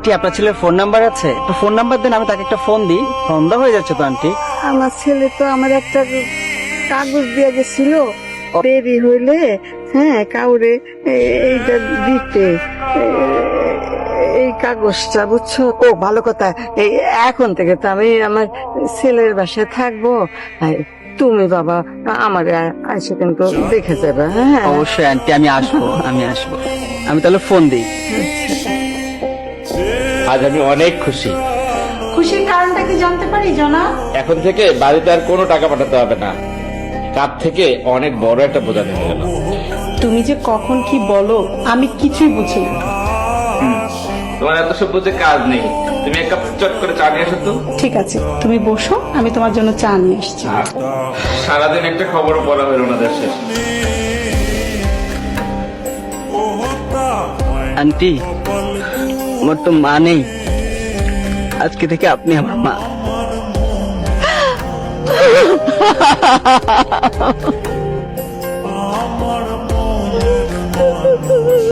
Aunty আপনার ছেলের phone number আছে? একটু ফোন নাম্বার দেন, আমি তাকে একটা ফোন দিই। সন্ধ্যা হয়ে যাচ্ছে তো আন্টি। আমার ছেলে তো আমার একটা কাগজ দিয়ে গেছিল, দেরি হইলে হ্যাঁ কাউরে এইটা দিতে, এই কাগজটা বুঝছো। ও ভালো কথা, এই এখন থেকে তো আমি আমার ছেলের বাসায় থাকবো। আর তুমি বাবা আমার এসে কিন্তু দেখে যাবে। হ্যাঁ অবশ্যই আন্টি, আমি আসবো। আমি তাহলে ফোন দিই। আজ আমি অনেক খুশি। খুশির কারণটা কি জানতে পারি জনা? এখন থেকে বাড়িতে আর কোনো টাকা পাঠাতে হবে না। কাপ থেকে অনেক বড় একটা বোঝা নেমে গেল। তুমি যে কখন কি বলো আমি কিছুই বুঝি না। তোমার এত সব বুঝে কাজ নেই, তুমি এক কাপ চট করে চা নিয়ে আসো তো। ঠিক আছে, তুমি বসো, আমি তোমার জন্য চা নিয়ে আসছি। সারাদিন একটা খবরও পড়া হলো না দেশের। আন্টি, আমার তো মা নেই, আজকে থেকে আপনি আমার মা।